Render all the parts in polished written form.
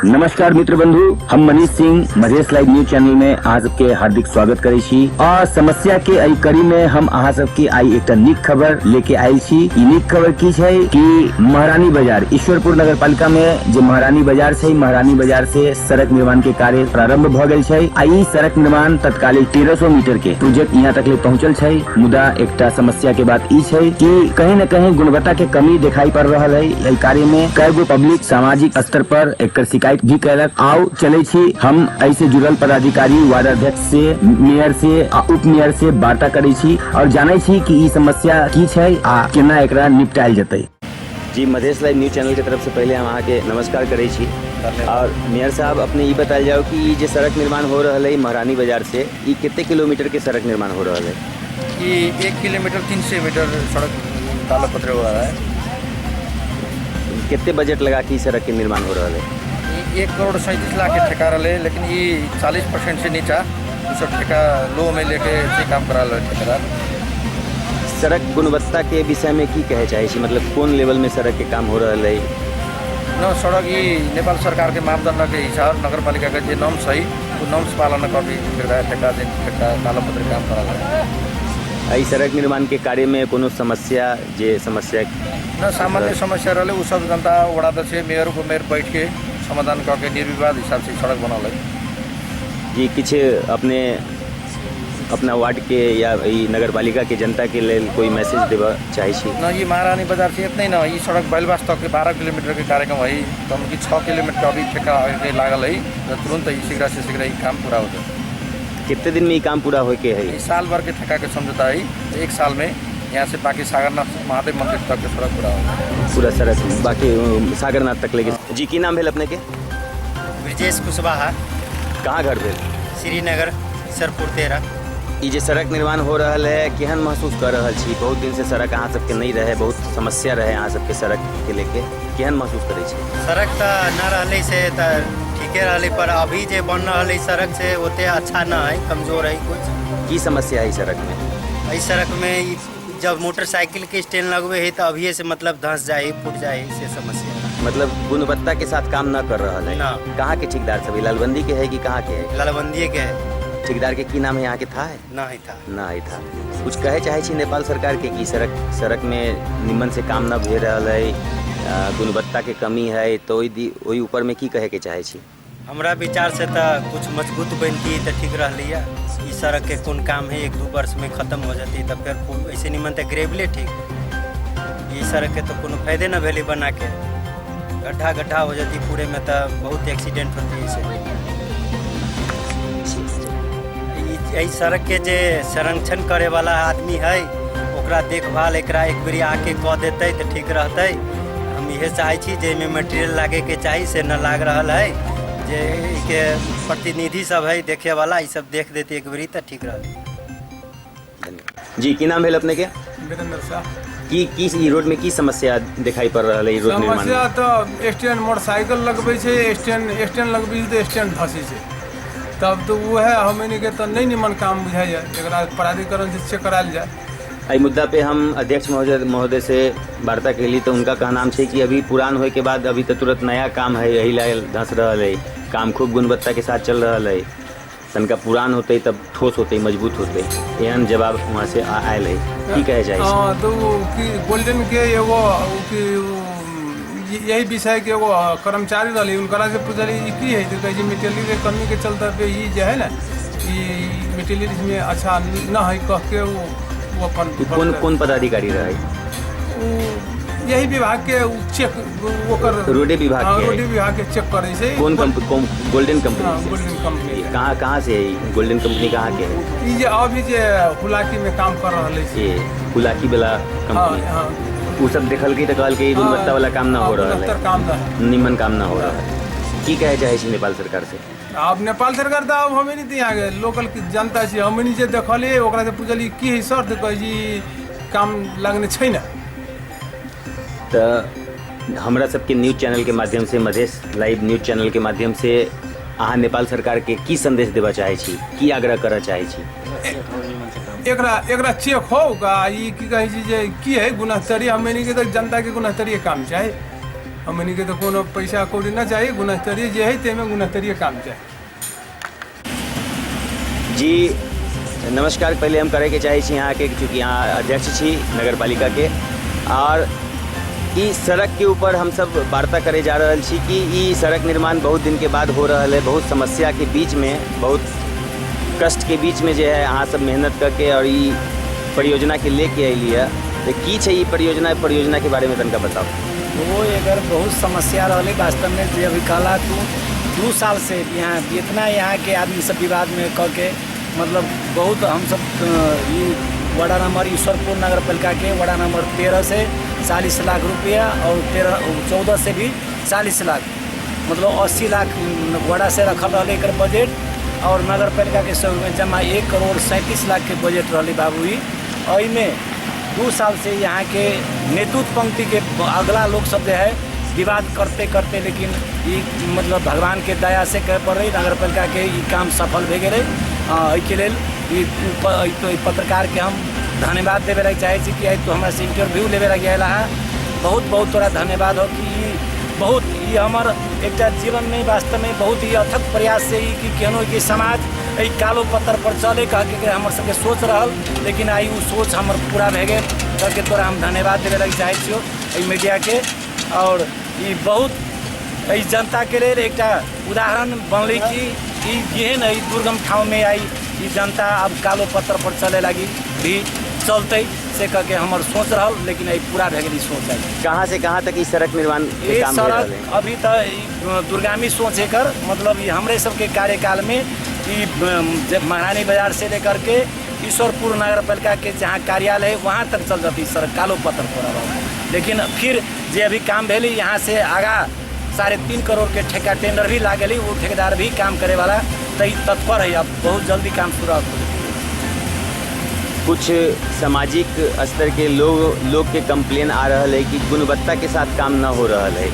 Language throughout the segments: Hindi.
नमस्कार मित्र बंधु, हम Manish Singh Madhesh live news channel में अहाँ सबके हार्दिक स्वागत करे छी। और समस्या के एहि कड़ी में हम अहाँ सबके आई एक नीक खबर लेके आयल छी। ई नीक खबर की छै कि महारानी बाजार ईश्वरपुर नगर पालिका में जो महारानी बाजार छै, महारानी बाजार से सड़क निर्माण के कार्य प्रारंभ भ गेल छै। आई सड़क निर्माण तत्कालिक 1300 मीटर के प्रोजेक्ट यहाँ तक ले पहुँचल छै। मुदा एकटा समस्या के बात ई छै कि कहीं न कहीं गुणवत्ता के कमी दिखाई पड़ रहा है। एहि कार्य में कई गो पब्लिक सामाजिक स्तर पर एक शिकायत भी कैलक। आओ चले छी हम ऐसे जुड़ल पदाधिकारी, वार्ड अध्यक्ष से, मेयर से, उप मेयर से वार्ता करे छी और जाने छी कि ई समस्या की छै आ केना एकरा निपटायल जतै। जी, मधेश लाइव न्यूज चैनल के तरफ से पहले हम अहाँ के नमस्कार करे छी। और मेयर साहब अपने ये बतायल जाओ कि ये जो सड़क निर्माण हो रहा है महारानी बाजार से, ये कितने किलोमीटर के सड़क निर्माण हो रहा है? ये 1 किलोमीटर 300 मीटर सड़क तालपत्र हो रहा है। कितने बजट लगा कि सड़क के निर्माण हो रहा है? 1 करोड़ 37 लाख के ठेका रहे, लेकिन ये 40% से नीचा सब ठेका लो में लेके काम करा रहे ठेकेदार। सड़क गुणवत्ता के विषय में की कहे चाहे छी, मतलब कौन लेवल में सड़क के काम हो रहा है? न सड़क ये नेपाल सरकार के मापदंड के हिसाब नगर पालिका के जो नॉर्म्स है वो नॉर्म्स पालन कर ठेका तालपत्र काम करा रहे। आई सड़क निर्माण के कार्य में कोनो समस्या न सामान्य समस्या रहे वो सब जनता वड़ाध्यक्ष मेयर को मेयर बैठ के समाधान करके निर्विवाद हिसाब से सड़क बनल है। जी, किछ अपना वार्ड के या नगर पालिका के जनता के लिए कोई मैसेज देवा चाहे छी? न ये महारानी बाजार से इतना ही ना, ये सड़क बैलबास तक के 12 किलोमीटर के कार्यक्रम है, तो उनकी 6 किलोमीटर अभी ठेका लागल है, तो तुरंत ही शीघ्र से शीघ्र ये काम पूरा हो जाए। कितने दिन में ये काम पूरा हो के है? साल भर के ठेका के समझौता है, 1 साल में यहाँ से बाकी सागरनाथ महादेव मंदिर तक के सड़क पूरा हो, पूरा सड़क बाकी सागरनाथ तक लेके। जी, की नाम भेल अपने के? ब्रजेश कुशवाहा। कहाँ घर भेल? श्रीनगर ईश्वरपुर 13। ये जो सड़क निर्माण हो रहा है, केहन महसूस कर रहा छी? बहुत दिन से सड़क अहाँ सबके नहीं रहे, बहुत समस्या रहे अहाँ सबके सड़क के लेके, केहन महसूस करे छी? सड़क तो न रहले से तो ठीके रहले, पर अभी जो बन रहा है सड़क से ओते अच्छा न है, कमजोर है कुछ। की समस्या है सड़क में? इस सड़क में जब मोटरसाइकिल के स्टैंड लगवे है तो अभी से मतलब धंस जाए, फूट जाए, से समस्या। मतलब गुणवत्ता के साथ काम न कर रहा है। ना। कहाँ के ठेकेदार सभी लालबंदी के है कि कहाँ के है? लालबंदी के है। ठेकेदार के की नाम है यहाँ के था? ना ही था। ना ही था। कुछ कहे चाहे छी नेपाल सरकार के कि सड़क में निमन से काम न भे रहा है, गुणवत्ता के कमी है, तो वही ऊपर में की कहे के चाहे छी? हमरा विचार से तो कुछ मजबूत बनती तो ठीक रही है। इस सड़क के कौन काम है 1-2 वर्ष में खत्म हो जाती, तो फिर ऐसे निमन तो ग्रेवले ठीक। ये सड़क के तो कोनो फायदे न भेली बना के, गड्ढा हो जाती पूरे में, तो बहुत एक्सीडेंट होती है। यही सड़क के जे संरक्षण करे वाला आदमी है ओकरा देखभाल एकरा एक बेरी आके कह देते तो ठीक रहते। हम ये चाहे छी जे में मटेरियल लागे के चाहिए से न लाग रहा है, जे के प्रतिनिधि सब है देखे वाला, ये सब देख देते एक बेरी तो ठीक रहते। जी, की नाम भेल अपने के? वीरेंद्र शाह। की रोड में की समस्या दिखाई पड़ रहा है? रोड निर्माण समस्या तो स्टैंड मोटरसाइकिल लगबे छे, स्टैंड लगबे तो स्टैंड धसी छे, तब तो वो है हमने के तो नहीं निमन काम बुझाइए, एकरा प्राधिकरण से चेक करायल जाए। एहि मुद्दा पे हम अध्यक्ष महोदय से वार्ता कैली तो उनका कहनाम है कि अभी पुरान होए के बाद अभी तो तुरंत नया काम है, यही लायल धस रहा है, काम खूब गुणवत्ता के साथ चल रहा है। तनका पुरान होते तब ठोस होते, मजबूत होते, एहन जवाब वहाँ से आयल है। की कहे जाए? हाँ, तो गोल्डन के एगो यही विषय के एगो कर्मचारी रही, उनकरा से पूछली की है, तो कहे मटेरियल के कमी के चलते पे ये जो है ना, ये मटेरियल इसमें अच्छा न है कह के वो अपन कौन पदाधिकारी रहे? यही विभाग के चेक वो कर, रोडे विभाग के? रोडे विभाग के चेक करे से। कौन गोल्डन कंपनी? Golden company. कहाँ से है गोल्डन कंपनी? कहाँ के है? ये अभी जो हुलाकी में काम कर रहा है, ये हुलाकी वाला कंपनी। वो सब देखल के तो कहल के गुणवत्ता वाला काम ना हो रहा है, निमन काम ना हो रहा है। की कहे चाहे छी नेपाल सरकार से? अब नेपाल सरकार तो अब हमें नहीं आगे लोकल जनता से हमनी जे देखली ओकरा से पूछली की है सर, तो कहे जी काम लगने छै ना। तो हमरा सबके न्यूज चैनल के माध्यम से, मधेश लाइव न्यूज चैनल के माध्यम से अहाँ नेपाल सरकार के की संदेश देवा चाहे छी, की आग्रह करऽ चाहे छी? एकरा चेक होगा, ये की कहे छी जे की है गुणस्तरीय, हमनी के तो जनता के गुणस्तरीय काम चाहे। हमनी के तो कोनो पैसा कौड़ी ना चाहिए, गुणस्तरीय जे है तेमे गुणस्तरीय काम चाहिए। जी नमस्कार, पहले हम करे के चाहे छी यहाँ के, चूँकि यहाँ अध्यक्ष छी नगर पालिका के, और ई सड़क के ऊपर हम सब वार्ता करे जा रहल छी कि ई सड़क निर्माण बहुत दिन के बाद हो रहा है, बहुत समस्या के बीच में, बहुत कष्ट के बीच में जो है अहाँ सब मेहनत करके और ई परियोजना के लेके अली है। तो की छै ई परियोजना के बारे में तनका बताओ। वो अगर बहुत समस्या रही वास्तव में, जो अभी कहला तू 2 साल से यहाँ इतना यहाँ के आदमी सब विवाद में कह के मतलब बहुत हम सब वार्ड नंबर ईश्वरपुर नगर पालिका के वार्ड नंबर 13 से 40 लाख रुपया और 14 से भी 40 लाख मतलब 80 लाख वार्ड से रखल रही एक बजट, और नगर पालिका के सहयोग में जमा 1 करोड़ 37 लाख के बजट रही बाबू। में 2 साल से यहाँ के नेतृत्व पंक्ति के अगला लोग सब जो है विवाद करते करते, लेकिन ये मतलब भगवान के दया से कह पड़ रही नगर पालिका के ये काम सफल भे गए। के लेल पत्रकार के हम धन्यवाद देवे लगे चाहे कि आई तो हमारे से इंटरव्यू लेवे लगे है। बहुत बहुत तोरा धन्यवाद हो कि बहुत ये हमार एक जीवन में वास्तव में बहुत ही अथक प्रयास से कि केनो कि समाज ये कालो पत्थर पर चले कह के हमारे सबके सोच रहा, लेकिन आई वो सोच हमार पूरा भे गए करके तोरा हम धन्यवाद देवे लगे चाहे छो मीडिया के। और ये बहुत जनता के लिए एक उदाहरण बनल कि ये न दुर्गम ठाव में आई जनता अब कालो पत्थर पर चले लगी भी चलते से कह के हमार सोच रहा, लेकिन ये पूरा भे गई सोच है। कहाँ से कहाँ तक इस सड़क निर्माण के ये काम सड़क अभी तो दुर्गामी सोच है कर मतलब ये हमारे सबके कार्यकाल में महारानी बाजार से लेकर के ईश्वरपुर नगर पालिका के जहाँ कार्यालय है वहाँ तक चल जाती सड़क कालो पत्थर पर। लेकिन फिर जे अभी काम भेली यहाँ से आगा 3.5 करोड़ के ठेका टेंडर भी लागली, वो ठेकेदार भी काम करे वाला तत्पर है, अब बहुत जल्दी काम शुरू हो। कुछ सामाजिक स्तर के लोग के कंप्लेन आ रहा है कि गुणवत्ता के साथ काम न हो रहा है,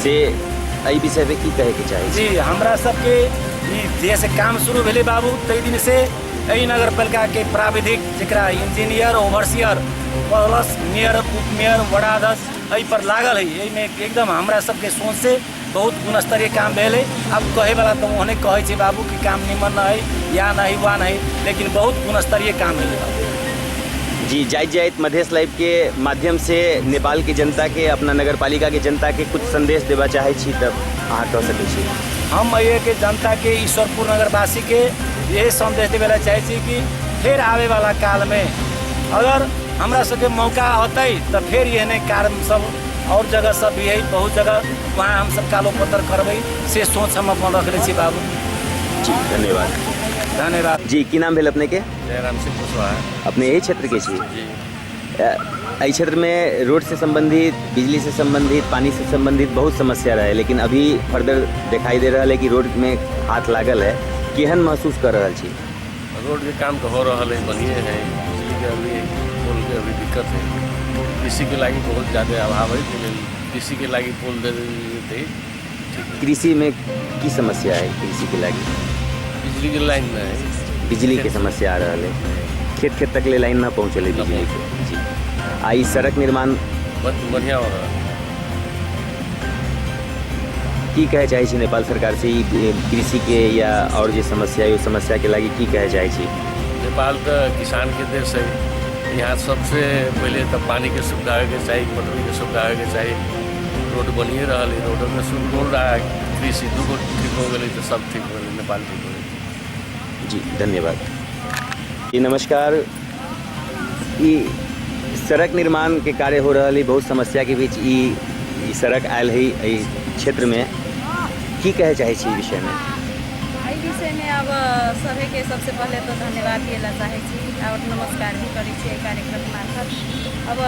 से एहि विषय पे की कहे के चाहिए। जी हमरा सबके जैसे काम शुरू भेले बाबू तई दिन से यही नगर पालिका के प्राविधिक जरा इंजीनियर ओवरसियर प्लस मेयर उप मेयर वार्डाध्यक्ष एहि पर लागल है। यही में एकदम हमरा सबके सोच से बहुत गुणस्तरीय काम भेले। अब कहे वाला तो उन्हें कहे बाबू कि काम निमन न है या नहीं वहाँ नहीं, लेकिन बहुत गुणस्तरीय काम है। जी जायत मधेश लाइव के माध्यम से नेपाल की जनता के, अपना नगर पालिका के जनता के कुछ संदेश देवा चाहे छी तब अहाँ कह सके छी। हम ये के जनता के ईश्वरपुर नगरवासी के यही संदेश देवे चाहे छी कि फिर आवे वाला काल में अगर हमरा सबके मौका आते तो फिर ये कार्य सब और जगह सब भी है, बहुत जगह वहाँ हम सब कालो पत्थर करबे से सोच हम अपन रखले छी बाबू। जी धन्यवाद। धन्यवाद। जी की नाम भेल अपने के? जयराम सिंह कुशवाहा। अपने यही क्षेत्र के छी? जी। एहि क्षेत्र में रोड से संबंधित, बिजली से संबंधित, पानी से संबंधित बहुत समस्या रहे, लेकिन अभी फर्दर दिखाई दे रहा है कि रोड में हाथ लागल है। केहन महसूस कर रहा छी? रोड के काम तो हो रहा है, बढ़िया है। बिजली के अभी पोल के अभी दिक्कत है, कृषि के लागी बहुत ज़्यादा अभाव है, कृषि के लागी पोल दे देते। कृषि में की समस्या है? कृषि के लागी बिजली के लाइन में है, बिजली की समस्या आ रहा है, खेत तक ले लाइन ना पहुँचे बिजली के। जी आई सड़क निर्माण बढ़िया हो रहा है। की कहे चाहे छी नेपाल सरकार से कृषि के या और जो समस्या है, समस्या के लागी की कहे चाहे छी? नेपाल तो किसान के देश है, यहाँ सबसे पहले तो पानी के सुविधा के चाहिए, पटरी के सुविधा के चाहिए। रोड बनिए रहा है, रोड में शुरू हो रहा है, कृषि दूगो ठीक हो गई तो सब ठीक हो गई, नेपाल ठीक हो गई। जी धन्यवाद। जी नमस्कार। ई सड़क निर्माण के कार्य हो रहा है, बहुत समस्या के बीच ई सड़क आयल है क्षेत्र में, की कहे चाहे छी विषय में? विषय में अब सभी के सबसे पहले तो धन्यवाद दिएला चाहे छी और नमस्कार भी करी छी कार्यक्रम मार्फत। अब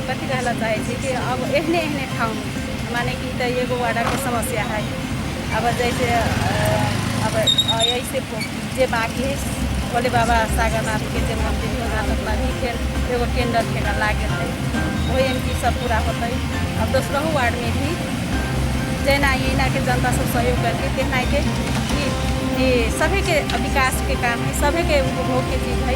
कथी कहला चाहे छी कि अब एहने एहने ठाउँ माने कि तो एगो वार्ड के समस्या है। अब जैसे अब ऐसे जे बाकी है भोले बाबा सागरनाथ के जे मंदिर होना भी फिर एगो टेंडर ठेका लागे है, वही एमपी सब पूरा होता है। अब दूसरा वार्ड में भी जैना यहाँ के जनता सब सहयोग करके कहना के कि सभी के विकास के काम है, सभी के उपभोग के चीज़ है,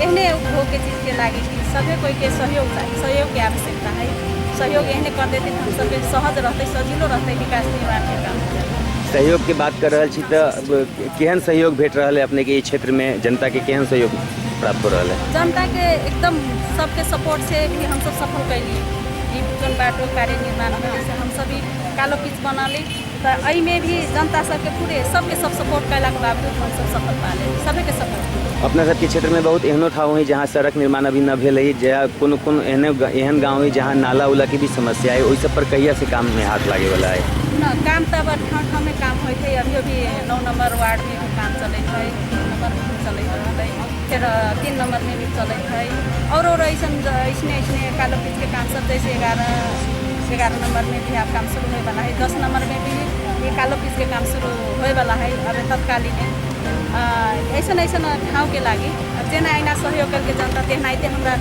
एहने उपभोग के चीज़ के लागे कि सभी कोई के सहयोग चाहिए, सहयोग की आवश्यकता है। सहयोग एहने कर देते हम सबके सहज रहते, सजिलो रहते विकास निर्माण के काम। सहयोग के बात कर रहा छी तो केहन सहयोग भेट रहा है अपने के ई क्षेत्र में, जनता के केहन सहयोग प्राप्त हो रहा है? जनता के एकदम सबके सपोर्ट से भी हम सब सफल कैली। ई जन बाटो कार्य निर्माण होने से हम सभी कालो पिच बनली तो अई में भी जनता सबके पूरे सबके सब सपोर्ट कैला के बावजूद हम सब सफल पाले, सभी के सपोर्ट। अपना सबके क्षेत्र में बहुत एहनो ठाव है जहाँ सड़क निर्माण अभी न भेल है, जहाँ कोनो एहन गाँव है जहाँ नाला उला की भी समस्या है, वही सब पर कहिया से काम में हाथ लागे वाला है? न काम तो अब ठाव में काम होते है, अभी 9 नंबर वार्ड में भी काम चलते है, 2 नंबर में भी चलते है, फिर 3 नंबर में भी चलते है और ऐसने कालो पिच के काम सब जैसे 11 नंबर में भी अब काम शुरू होने वाला है, 10 नंबर में भी ये कालो पिच के काम शुरू होने वाला है। अब तत्कालीन ऐसा ठाव के लगी अब जेना ऐना सहयोग करके जनता तेनाते हमरा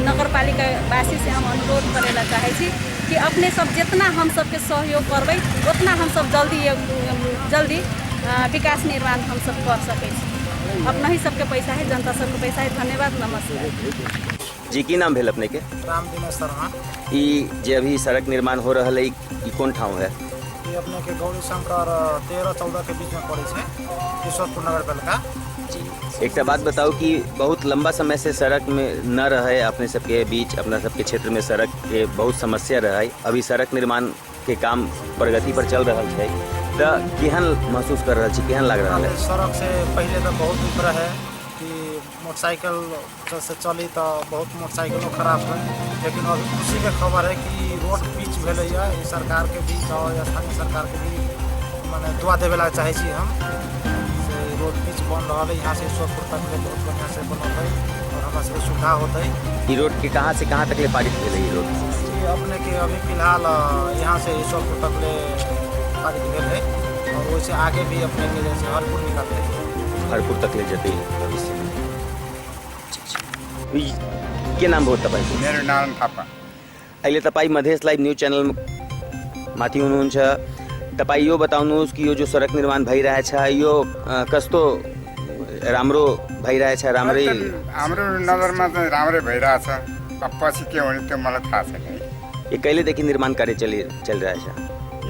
नगरपालिका वासी से हम अनुरोध करेला चाहे छी कि अपने सब जितना हम सबके सहयोग करबै उतना हम सब जल्दी विकास निर्माण हम सब कर सके छी। अपना ही सबके पैसा है, जनता सबके पैसा है। धन्यवाद, नमस्कार। जी की नाम भेल अपने के? रामदिनेश शर्मा। ई जे अभी सड़क निर्माण हो रहा है ई कौन ठाव है? ये अपने के गौरी शंकर 13-14 के बीच में पड़े छे, ईश्वरपुर नगर पालिका। जी, एक बात बताओ कि बहुत लंबा समय से सड़क में न रहे अपने सबके बीच, अपना सबके क्षेत्र में सड़क के बहुत समस्या रहे, अभी सड़क निर्माण के काम प्रगति पर चल रहा है तो केहन महसूस कर रहा है, केहन लग रहा है? सड़क से पहले तो बहुत ऊपर है कि मोटरसाइकिल से चली तो बहुत मोटरसाइकिलों खराब है, लेकिन अभी खुशी के खबर है कि रोड पिच भेले है, सरकार के बीच और स्थानीय सरकार के भी माने दुआ देवे ला चाहे छी हम से रोड पिच बन रहा है, यहाँ से ईश्वरपुर तक बहुत बढ़िया से बनल है और हमारा से सुविधा होता है। ये रोड के कहाँ से कहाँ तक ले पारित भेल ये रोड? जी अपने के अभी फिलहाल यहाँ से ईश्वरपुर तक ले पारित भेल है और वैसे आगे भी अपने के जैसे हरपुर निकलते हैं, हरपुर तक ले जाते भविष्य में। के नाम बहुत तपाईँ? मेरो नाम थापा। अहिले तपाईँ मधेस लाइभ न्यूज च्यानल माथि हुनुहुन्छ, तपाईँ यो बताउनुहोस् कि यो जो सडक निर्माण भइरहेछ यो कस्तो राम्रो भइरहेछ? राम्रै हाम्रो नजरमा चाहिँ राम्रै भइरहेछ, अब पछि के हुने त्यो मलाई थाहा छैन। यो कहिलेदेखि निर्माण कार्य चलिरहेछ?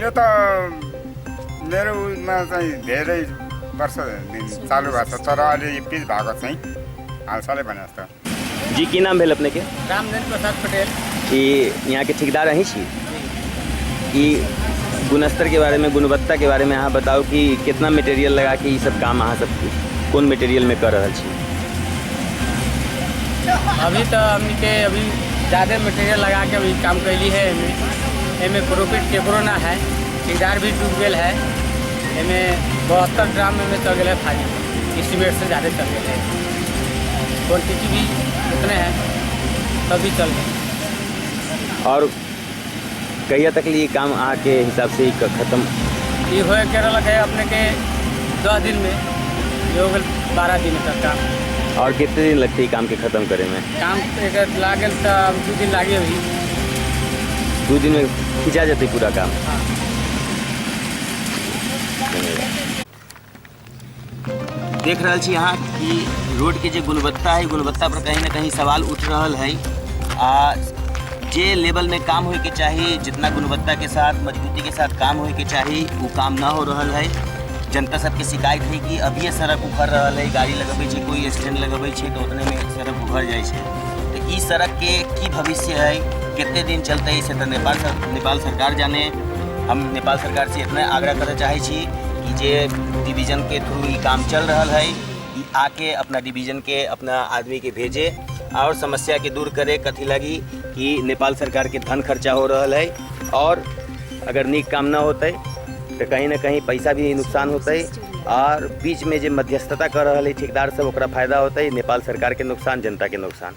यो त मेरो उमा चाहिँ धेरै वर्षदेखि चालु भएको छ, तर अहिले पिच भएको चाहिँ हालसालै भने जस्तो। जी की नाम भेल अपने के? रामदेव प्रसाद पटेल। कि यहाँ के ठेकेदार अहीं छी? कि गुणस्तर के बारे में, गुणवत्ता के बारे में अहाँ बताओ कि कितना मटेरियल लगा के ये सब काम अहाँ सब कौन मटेरियल में कर रहा छी? अभी तो हमने के अभी ज़्यादा मटेरियल लगा के अभी काम कैली है। एमे प्रॉफिट केकरो ना है, ठेकेदार भी डूब गए है। एमे 72 ड्राम में चल गए खाली, एस्टिमेट से ज़्यादा चल गए है, क्वान्टिटी भी उतने हैं तभी चल गए। और कहिया तक ये काम अहाँ के हिसाब से खत्म? ये हो केरल है अपने के 10 दिन में, ये हो गए 12 दिन का काम। और कितने दिन लगते हैं काम के खत्म करे में? काम एक लागल तो 2 दिन लागे अभी। 2 दिन में खिंचा जाते पूरा काम? हाँ। देख रहा छी यहाँ कि रोड के जो गुणवत्ता है, गुणवत्ता पर कहीं ना कहीं सवाल उठ रहा है। जे लेवल में काम होए के चाहिए, जितना गुणवत्ता के साथ, मजबूती के साथ काम होए के चाहिए, वो काम ना हो रहा है। जनता सबके शिकायत है कि अभी सड़क उखड़ रहा है, गाड़ी लगबे छे, कोई स्टैंड लगबे छे तो उतने में सड़क उखड़ जाए छे। तो ई सड़क के की भविष्य है, कितने दिन चलते इसे तो नेपाल सरकार जाने। हम नेपाल सरकार से इतना आग्रह करना चाहे छी कि जे डिवीजन के थ्रू ये काम चल रहा है, आके अपना डिवीजन के अपना आदमी के भेजे और समस्या के दूर करे। कथी लगी कि नेपाल सरकार के धन खर्चा हो रहा है और अगर नीक काम ना होते तो कहीं ना कहीं पैसा भी नुकसान होते और बीच में जो मध्यस्थता कर रहा है ठेकेदार सब, ओकरा फायदा होता है। नेपाल सरकार के नुकसान, जनता के नुकसान।